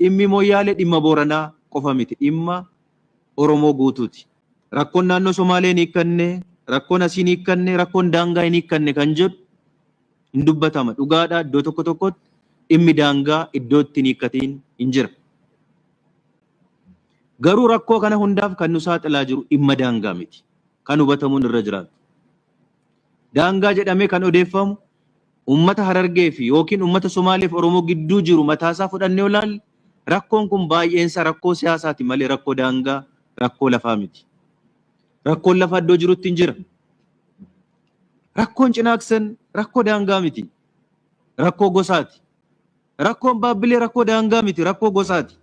dhimmi Moyyaalee dhimma Booranaa qofa miti, dhimma Oromoo guutuuti. Rakkoon naannoo Somaalee hin hiikkanne, rakkoon asii hin hiikkanne, rakkoon daangaa hin hiikkanne kan jedhu hin dubbatama. Dhugaadhaa iddoo tokko tokkotti dhimmi daangaa iddoo itti hin hiikkatiin hin jira. Garuu rakkoo kana hundaaf kan nu saaxilaa jiru dhimma daangaa miti. Kan hubatamuun irra jiraatu. Daangaa jedhamee kan odeeffamu ummata Harargee fi yookiin ummata Somaalee fi Oromoo gidduu jiru mataasaa fudhannee ilaalle rakkoon kun baay'eensa rakkoo siyaasaati malee rakkoo daangaa, rakkoo lafaa miti. Rakkoon lafaa iddoo jirutti hin jira. Rakkoon Cinaaksan rakkoo daangaa miti. Rakkoo gosaati. Rakkoon Baabbilee rakkoo daangaa miti, rakkoo gosaati.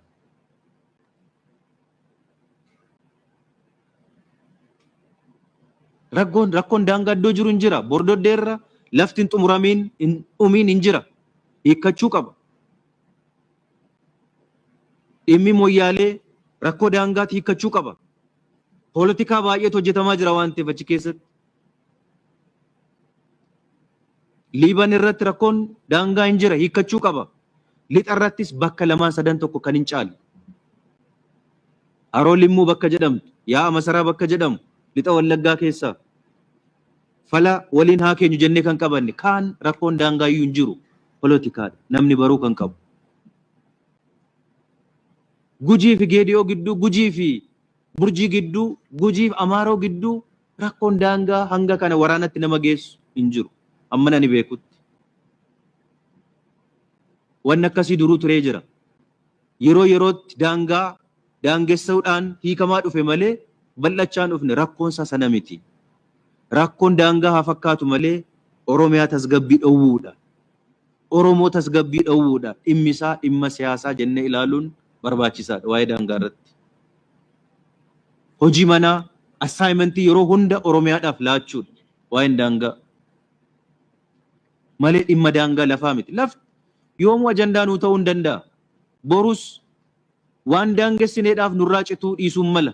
Rakkoon daangaa iddoo jiru hin jira. Bordoddeerra lafti hin xumuramiin hin dhumiin hin jira. Hiikkachuu qaba. Dhimmi Moyyaalee rakkoo daangaatti hiikkachuu qaba. Poolitikaa baay'eetu hojjetamaa jira waan ta'eef achi keessatti. Liiban irratti rakkoon daangaa hin jira, hiikkachuu qaba. Lixa irrattis bakka lamaan sadan tokko kan hin caalle. Haroo Limmuu bakka jedhamtu, Yaa'a Masaraa bakka jedhamu, lixa Wallaggaa keessaa fala waliin haa keenyu jennee kan qabanne kaan rakkoon daangaa iyyuu hin jiru poolitikaadha. Namni baruu kan qabu. Gujii fi Geediyoo gidduu, Gujii fi Burjii gidduu, Gujii fi Amaaroo gidduu rakkoon daangaa hanga kana waraanatti nama geessu hin jiru. Amma nani beekutti. Wanni akkasii duruu turee jira. Yeroo yerootti daangaa daangessuudhaan hiikamaa dhufe malee bal'achaan dhufne rakkoon isaa sana miti. Rakkoon daangaa haa fakkaatu malee Oromiyaa tasgabbii dhowwuudha. Oromoo tasgabbii dhowwuudha. Dhimmi isaa dhimma siyaasaa jennee ilaaluun barbaachisaadha waa'ee daangaa irratti. Hojii manaa assaayimentii yeroo hunda Oromiyaadhaaf laachuudha waa'een daangaa. Malee dhimma daangaa lafaa miti. Lafti yoomuu ajandaa nuu ta'uu hin danda'a. Borus waan daangessineedhaaf nurraa cituu dhiisuun mala.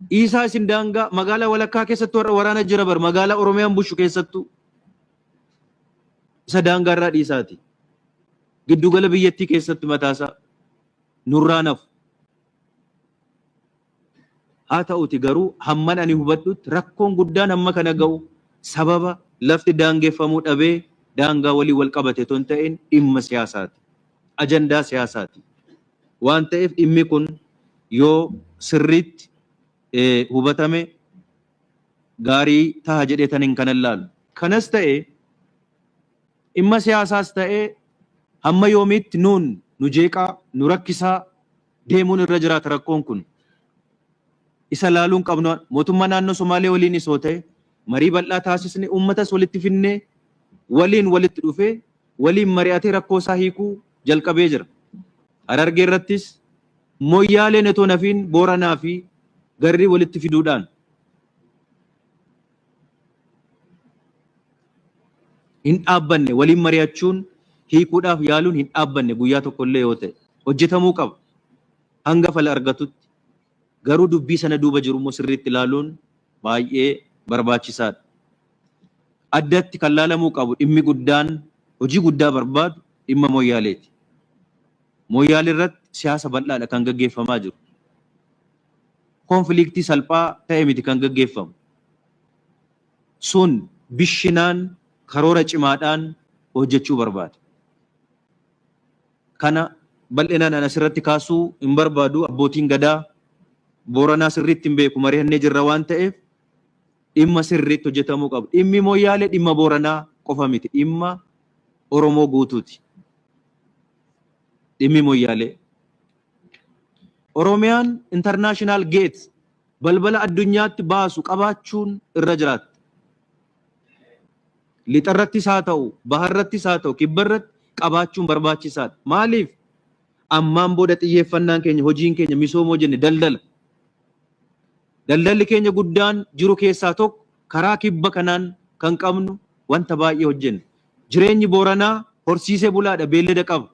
Isaa isin daangaa magaalaa walakkaa keessatti warra waraana jira bar magaalaa Oromiyaan bushu keessattuu isa daangaa irraa dhiisaati. Giddugala biyyattii keessatti mataasaa nurraa nafu. Haa ta'uti garuu hamman ani hubadhutti rakkoon guddaan hamma kana ga'u sababa lafti daangeffamuu dhabee daangaa walii wal qabate ton ta'een dhimma siyaasaati. Ajandaa siyaasaati. Waan ta'eef dhimmi kun yoo sirriitti hubatame gaarii ta'a jedhee taniin kanan laalu. Kanas ta'ee dhimma siyaasaas ta'ee hamma yoomiitti nuun nu jeeqaa nu rakkisaa deemuun irra jiraata rakkoon kun. Isa laaluun qabnu mootummaa naannoo Somaalee waliin isoo ta'e marii bal'aa taasisne uummatas walitti finnee waliin walitti dhufee waliin mari'atee rakkoo isaa hiikuu jalqabee jira. Harargee irrattis Moyyaaleen otoo nafiin Booranaa fi Garrii walitti fiduudhaan hin dhaabbanne waliin mari'achuun hiikuudhaaf yaaluun hin dhaabbanne guyyaa tokkollee yoo ta'e hojjetamuu qaba. Hanga fala argatutti garuu dubbii sana duuba jirummoo sirriitti ilaaluun baay'ee barbaachisaadha. Addatti kan laalamuu qabu dhimmi guddaan hojii guddaa barbaadu dhimma Moyyaaleeti. Moyyaalee irratti siyaasa bal'aadha kan gaggeeffamaa jiru. Konfliktii salphaa ta'e miti kan gaggeeffamu. Sun bishinaan karoora cimaadhaan hojjechuu barbaada. Kana bal'inaan asirratti kaasuu hin barbaadu. Abbootiin gadaa Booranaa sirriitti hin beeku mari'annee jirra waan ta'eef dhimma sirriitti hojjetamuu qabu. Dhimmi Moyyaalee dhimma Booranaa qofa miti. Dhimma Oromoo guutuuti. Dhimmi Moyyaalee. Oromiyaan international gate balbala addunyaatti baasu qabaachuun irra jiraata. Lixarrattis haa ta'u, baharrattis haa ta'u, kibbarratti qabaachuun barbaachisaadha. Maaliif? Ammaan booda xiyyeeffannaan keenya, hojiin keenya misoomoo jenne daldala. Daldalli keenya guddaan jiru keessaa tokko karaa kibba kanaan kan qabnu wanta baay'ee hojjenne. Jireenyi Booranaa horsiisee bulaadha, beellada qaba.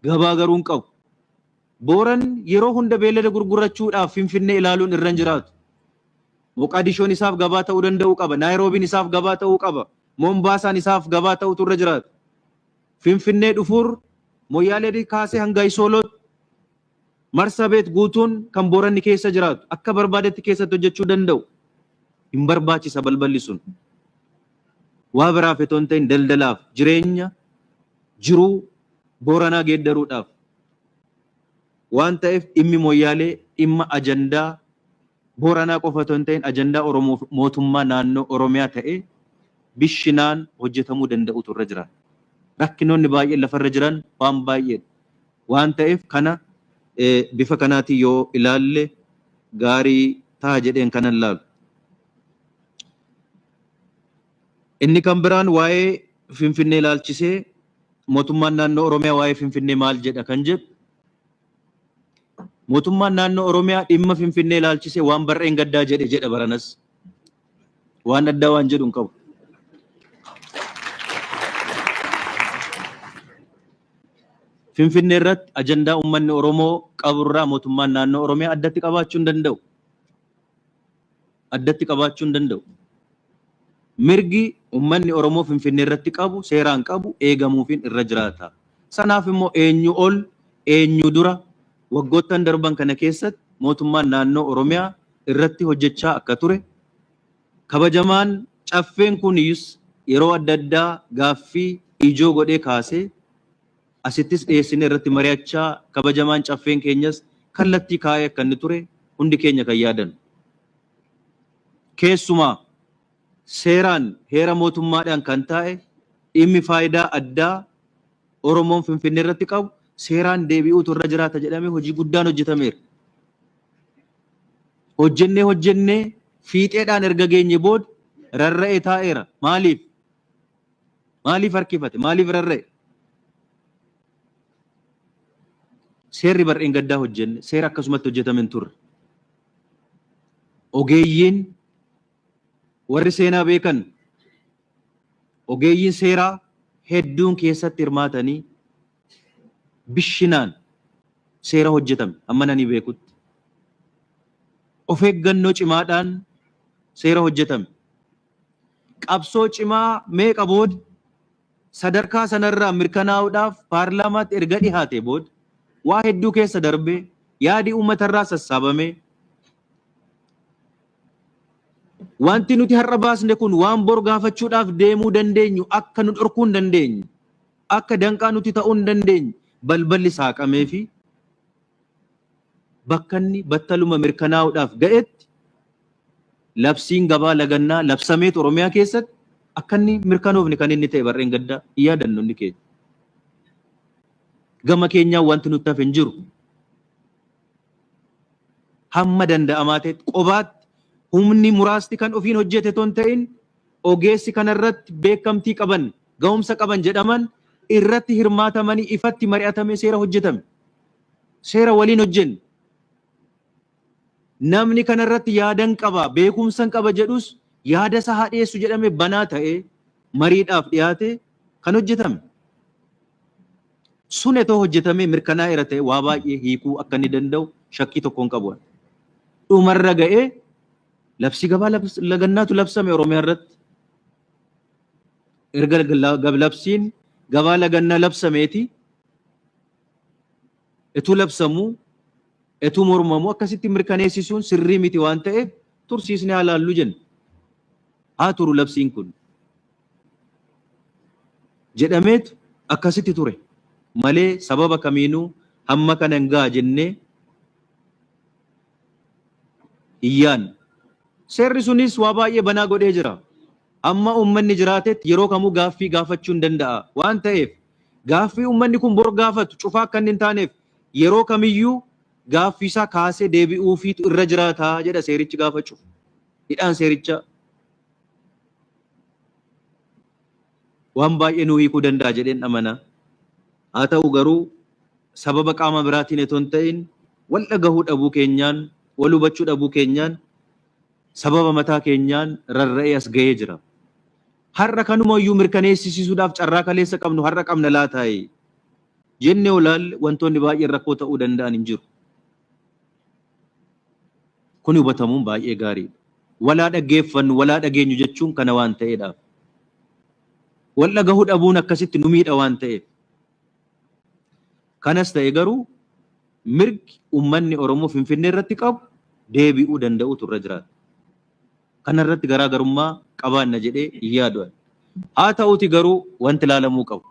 Gabaa garuu hin qabu. Booran yeroo hunda beellada gurgurachuudhaaf Finfinnee ilaaluun irra hin jiraatu. Moqadishoon isaaf gabaa ta'uu danda'uu qaba. Naayiroobiin isaaf gabaa ta'uu qaba. Mombaasaan isaaf gabaa ta'utu irra jiraata. Finfinnee dhufuur Moyyaalee kaasee hanga Isoolootti Marsabet guutuun kan Booranni keessa jiraatu akka barbaadetti keessatti hojjechuu danda'u hin barbaachisa balballi sun. Waa biraaf itoo hin ta'in daldalaaf jireenya jiruu Booranaa geeddaruudhaaf waan ta'eef dhimmi Moyyaalee dhimma ajandaa Booranaa qofa itoo hin ta'in ajandaa mootummaa naannoo Oromiyaa ta'ee bishinaan hojjetamuu danda'utu irra jira. Rakkinoonni baay'een lafarra jiran waan baay'een waan ta'eef kana bifa kanaatiin yoo ilaalle gaarii ta'a jedheen kanan laalu. Inni kan biraan waa'ee Finfinnee ilaalchisee mootummaan naannoo Oromiyaa waa'ee Finfinnee maal jedha kan jedhu. Mootummaan naannoo Oromiyaa dhimma Finfinnee ilaalchisee waan barreen gaddaa jedha baranas. Waan addaa waan jedhu hin qabu. Finfinnee irratti ajandaa uummanni Oromoo qaburraa mootummaan naannoo Oromiyaa addatti qabaachuu hin danda'u. Addatti qabaachuu hin danda'u. Mirgi uummanni Oromoo Finfinnee irratti qabu seeraan qabu eegamuufiin irra jiraata. Sanaaf immoo eenyu ol eenyu dura waggoottan darban kana keessatti mootummaan naannoo Oromiyaa irratti hojjechaa akka ture kabajamaan caffeen kunis yeroo adda addaa gaaffii ijoo godhee kaasee asittis dhiyeessine irratti mari'achaa kabajamaan caffeen keenyas kallattii kaa'ee akka inni ture hundi keenya kan yaadan. Keessumaa seeraan heera mootummaadhaan kan taa'e dhimmi faayidaa addaa Oromoon Finfinnee irratti qabu seeraan deebi'uutu irra jiraata jedhamee hojii guddaan hojjetameera. Hojjennee fiixeedhaan erga geenye booda rarra'ee taa'eera. Maaliif? Maaliif harkifate? Maaliif rarra'e? Seerri barreen gaddaa hojjenne seera akkasumatti hojjetame hin turre. Ogeeyyiin warri seenaa beekan ogeeyyiin seeraa hedduun keessatti hirmaatanii bishinaan seera hojjetame amma nani beekutti. Of eeggannoo cimaadhaan seera hojjetame. Qabsoo cimaa meeqa booda sadarkaa sanarraa mirkanaa'uudhaaf paarlaamaatti erga dhihaate booda waa hedduu keessa darbee yaadi uummatarraa sassaabamee wanti nuti har'a baasne kun waan bor gaafachuudhaaf deemuu dandeenyu akka nu dhorkuu hin dandeenyu akka danqaa nuti ta'uu hin dandeenyu balballi saaqamee fi bakka inni battaluma mirkanaa'uudhaaf ga'etti labsiin gabaa lagannaa labsameet Oromiyaa keessatti akka inni mirkanoofne kan inni ta'e barreen gaddaa yaadannu inni keenya. Gama keenyaa wanti nutti hafe hin jiru. Hamma danda'amaa ta'etti qobaatti humni muraasti kan ofiin hojjete ton ta'in ogeessi kanarratti beekamtii qaban ga'umsa qaban jedhaman irratti hirmaatamanii ifatti mari'atamee seera hojjetame. Seera waliin hojjenne. Namni kanarratti yaadan qaba beekumsan qaba jedhus yaada isaa haa dhiyeessu jedhame banaa ta'ee mariidhaaf dhiyaate kan hojjetame. Sun etoo hojjetamee mirkanaa'eera ta'e waa baay'ee hiikuu akka inni danda'u shakkii tokkoon qabu. Dhumarra ga'ee labsii gabaa lagannaatu labsame Oromiyaa irratti. Erga labsiin gabaa lagannaa labsameeti etuu labsamuu etuu mormamuu akkasitti mirkaneessisuun sirrii miti waan ta'eef tursiisnee haa laallu jenna. Haa turu labsiin kun jedhameetu akkasitti ture malee sababa kamiinuu hamma kana hin ga'a jennee iyyaan. Seerri sunis waa baay'ee banaa godhee jira. Amma uummanni jiraatetti yeroo kamuu gaaffii gaafachuu hin danda'a waan ta'eef gaaffii uummanni kun bor gaafatu cufaa akka hin taaneef yeroo kamiyyuu gaaffii isaa kaasee deebi'uufiitu irra jiraataa jedha seerichi gaafachuuf. Hidhaan seerichaa waan baay'ee nuu hiikuu danda'a jedheen amana. Haa ta'u garuu sababa qaama biraatiin etoo hin ta'in wal dhagahuu dhabuu keenyaan wal hubachuu dhabuu keenyaan sababa mataa keenyaan rarra'ee as ga'ee jira. Har'a kanumayyuu mirkaneessisuudhaaf carraa kaleessa qabnu har'a qabna laataa'e jennee olaalle wantoonni baay'een rakkoo ta'uu danda'an hin jiru. Kun hubatamuun baay'ee gaariidha. Walaa dhaggeeffannu walaa dhageenyu jechuun kana waan ta'eedhaaf. Wal dhagahuu dhabuun akkasitti nu miidha waan ta'eef. Kanas ta'e garuu mirgi ummanni Oromoo Finfinnee irratti qabu deebi'uu danda'utu irra jiraata. Kana irratti garaagarummaa qabaanna jedhee yaadu. Haa ta'uuti garuu wanti ilaalamuu qabu.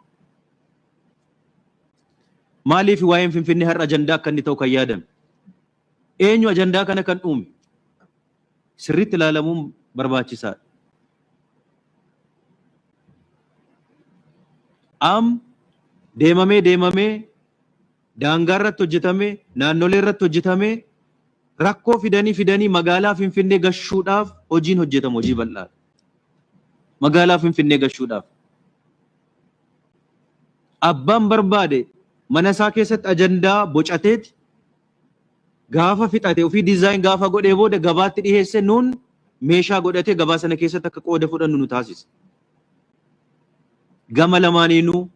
Maaliif waa'een Finfinnee har'a ajandaa akka inni ta'u kan yaadame? Eenyu ajandaa kana kan uume? Sirriitti ilaalamuun barbaachisaadha. Deemamee daangaa irratti hojjetame, naannolee irratti hojjetame, rakkoo fidanii magaalaa Finfinnee gashuudhaaf hojiin hojjetamu hojii bal'aadha. Magaalaa Finfinnee gashuudhaaf. Abbaan barbaade mana isaa keessatti ajandaa bocateeti gaafa fixate ofii diizaayin gaafa godhee booda gabaatti dhiheesse nuun meeshaa godhatee gabaa sana keessatti akka qooda fudhannu nu taasisa. Gama lamaaniinuu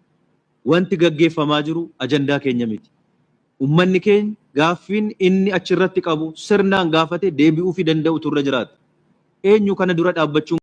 wanti gaggeeffamaa jiru ajandaa keenya miti. Ummanni keenya gaaffiin inni achirratti qabu sirnaan gaafate deebi'uu fi danda'u turre jiraata. Eenyu kana dura dhaabbachuun